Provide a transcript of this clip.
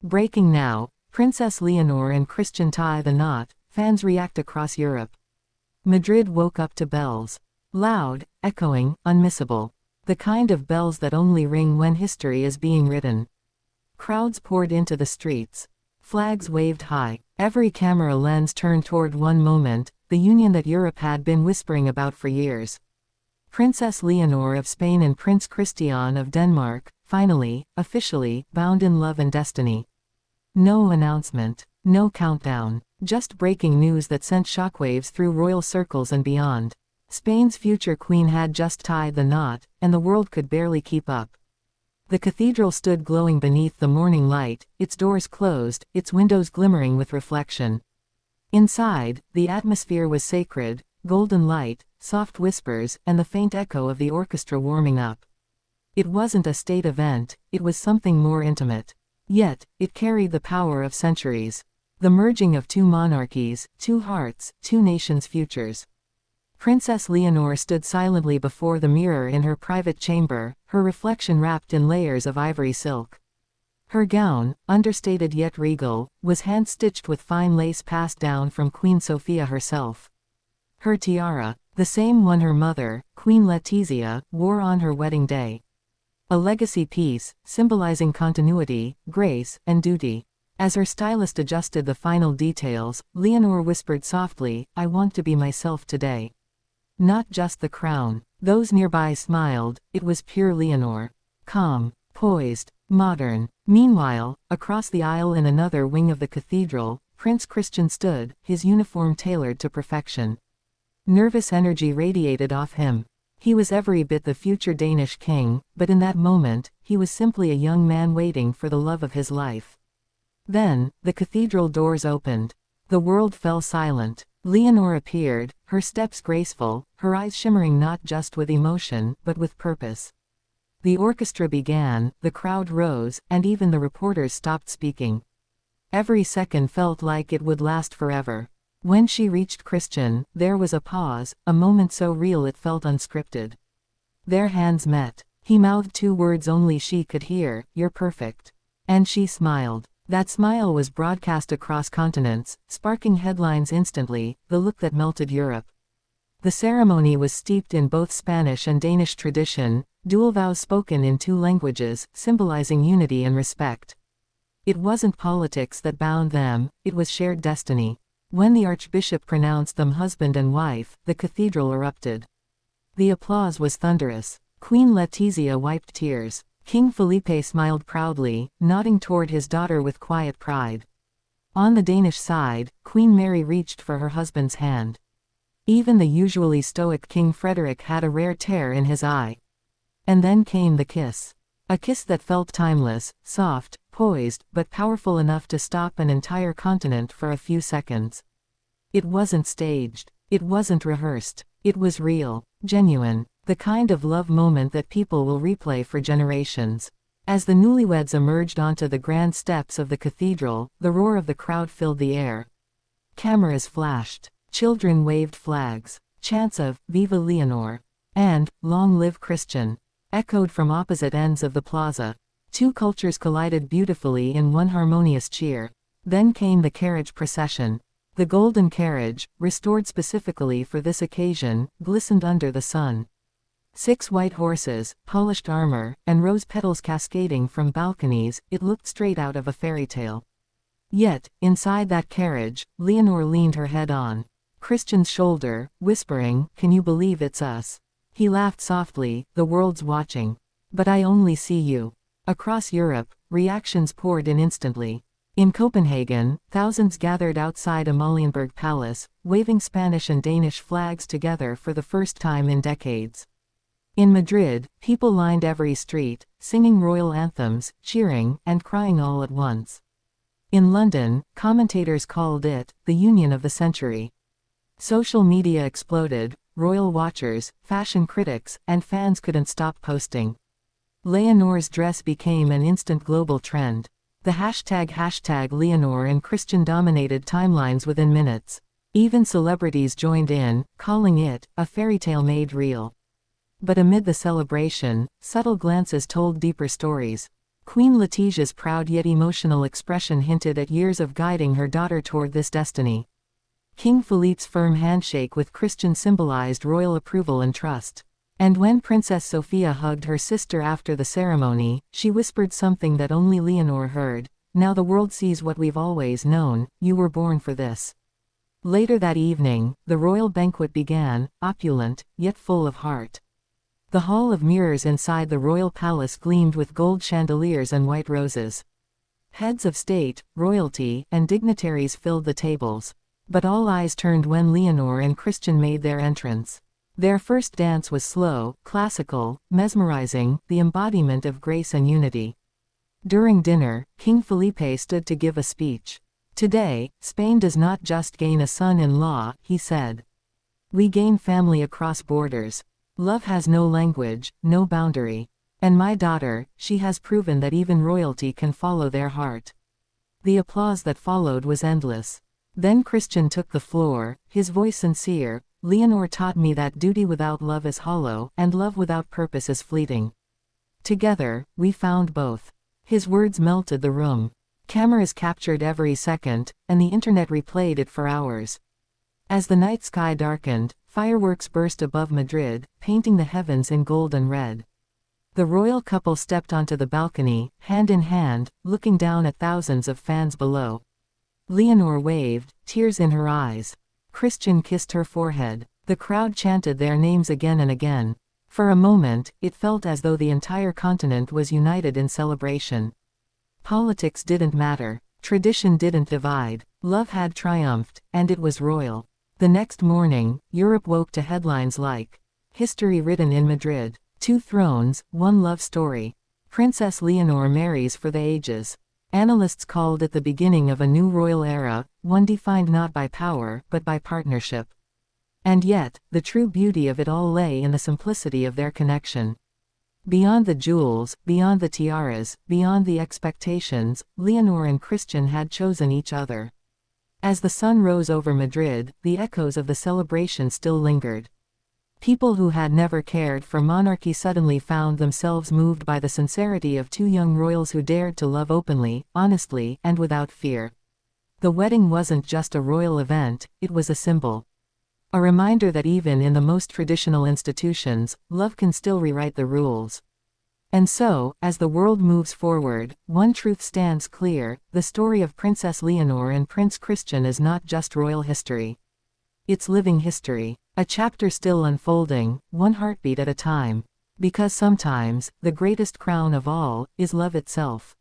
Breaking now, Princess Leonor and Christian tie the knot, fans react across Europe. Madrid woke up to bells. Loud, echoing, unmissable. The kind of bells that only ring when history is being written. Crowds poured into the streets. Flags waved high. Every camera lens turned toward one moment, the union that Europe had been whispering about for years. Princess Leonor of Spain and Prince Christian of Denmark, finally, officially, bound in love and destiny. No announcement, no countdown, just breaking news that sent shockwaves through royal circles and beyond. Spain's future queen had just tied the knot, and the world could barely keep up. The cathedral stood glowing beneath the morning light, its doors closed, its windows glimmering with reflection. Inside, the atmosphere was sacred, golden light, soft whispers, and the faint echo of the orchestra warming up. It wasn't a state event, it was something more intimate. Yet, it carried the power of centuries. The merging of two monarchies, two hearts, two nations' futures. Princess Leonor stood silently before the mirror in her private chamber, her reflection wrapped in layers of ivory silk. Her gown, understated yet regal, was hand-stitched with fine lace passed down from Queen Sofia herself. Her tiara, the same one her mother, Queen Letizia, wore on her wedding day. A legacy piece, symbolizing continuity, grace, and duty. As her stylist adjusted the final details, Leonor whispered softly, "I want to be myself today." Not just the crown. Those nearby smiled, it was pure Leonor. Calm, poised, modern. Meanwhile, across the aisle in another wing of the cathedral, Prince Christian stood, his uniform tailored to perfection. Nervous energy radiated off him. He was every bit the future Danish king, but in that moment, he was simply a young man waiting for the love of his life. Then, the cathedral doors opened. The world fell silent. Leonor appeared, her steps graceful, her eyes shimmering not just with emotion, but with purpose. The orchestra began, the crowd rose, and even the reporters stopped speaking. Every second felt like it would last forever. When she reached Christian, there was a pause, a moment so real it felt unscripted. Their hands met. He mouthed two words only she could hear, "You're perfect." And she smiled. That smile was broadcast across continents, sparking headlines instantly, the look that melted Europe. The ceremony was steeped in both Spanish and Danish tradition, dual vows spoken in two languages, symbolizing unity and respect. It wasn't politics that bound them, it was shared destiny. When the archbishop pronounced them husband and wife, the cathedral erupted. The applause was thunderous. Queen Letizia wiped tears. King Felipe smiled proudly, nodding toward his daughter with quiet pride. On the Danish side, Queen Mary reached for her husband's hand. Even the usually stoic King Frederick had a rare tear in his eye. And then came the kiss. A kiss that felt timeless, soft, poised, but powerful enough to stop an entire continent for a few seconds. It wasn't staged. It wasn't rehearsed. It was real, genuine, the kind of love moment that people will replay for generations. As the newlyweds emerged onto the grand steps of the cathedral, the roar of the crowd filled the air. Cameras flashed. Children waved flags. Chants of "Viva Leonor" and "Long live Christian" echoed from opposite ends of the plaza. Two cultures collided beautifully in one harmonious cheer. Then came the carriage procession. The golden carriage, restored specifically for this occasion, glistened under the sun. 6 white horses, polished armor, and rose petals cascading from balconies, it looked straight out of a fairy tale. Yet, inside that carriage, Leonor leaned her head on Christian's shoulder, whispering, "Can you believe it's us?" He laughed softly, "The world's watching. But I only see you." Across Europe, reactions poured in instantly. In Copenhagen, thousands gathered outside Amalienborg Palace, waving Spanish and Danish flags together for the first time in decades. In Madrid, people lined every street, singing royal anthems, cheering, and crying all at once. In London, commentators called it the union of the century. Social media exploded, royal watchers, fashion critics, and fans couldn't stop posting. Leonor's dress became an instant global trend. The hashtag Leonor and Christian dominated timelines within minutes. Even celebrities joined in, calling it a fairy tale made real. But amid the celebration, subtle glances told deeper stories. Queen Letitia's proud yet emotional expression hinted at years of guiding her daughter toward this destiny. King Philippe's firm handshake with Christian symbolized royal approval and trust. And when Princess Sophia hugged her sister after the ceremony, she whispered something that only Leonor heard. "Now the world sees what we've always known, you were born for this." Later that evening, the royal banquet began, opulent, yet full of heart. The hall of mirrors inside the royal palace gleamed with gold chandeliers and white roses. Heads of state, royalty, and dignitaries filled the tables. But all eyes turned when Leonor and Christian made their entrance. Their first dance was slow, classical, mesmerizing, the embodiment of grace and unity. During dinner, King Felipe stood to give a speech. "Today, Spain does not just gain a son-in-law," he said. "We gain family across borders. Love has no language, no boundary. And my daughter, she has proven that even royalty can follow their heart." The applause that followed was endless. Then Christian took the floor, his voice sincere. "Leonor taught me that duty without love is hollow, and love without purpose is fleeting. Together, we found both." His words melted the room. Cameras captured every second, and the internet replayed it for hours. As the night sky darkened, fireworks burst above Madrid, painting the heavens in gold and red. The royal couple stepped onto the balcony, hand in hand, looking down at thousands of fans below. Leonor waved, tears in her eyes. Christian kissed her forehead. The crowd chanted their names again and again. For a moment, it felt as though the entire continent was united in celebration. Politics didn't matter. Tradition didn't divide. Love had triumphed, and it was royal. The next morning, Europe woke to headlines like, "History written in Madrid. 2 thrones, 1 love story. Princess Leonor marries for the ages." Analysts called it the beginning of a new royal era, one defined not by power, but by partnership. And yet, the true beauty of it all lay in the simplicity of their connection. Beyond the jewels, beyond the tiaras, beyond the expectations, Leonor and Christian had chosen each other. As the sun rose over Madrid, the echoes of the celebration still lingered. People who had never cared for monarchy suddenly found themselves moved by the sincerity of 2 young royals who dared to love openly, honestly, and without fear. The wedding wasn't just a royal event, it was a symbol. A reminder that even in the most traditional institutions, love can still rewrite the rules. And so, as the world moves forward, one truth stands clear: the story of Princess Leonor and Prince Christian is not just royal history. It's living history. A chapter still unfolding, one heartbeat at a time. Because sometimes, the greatest crown of all, is love itself.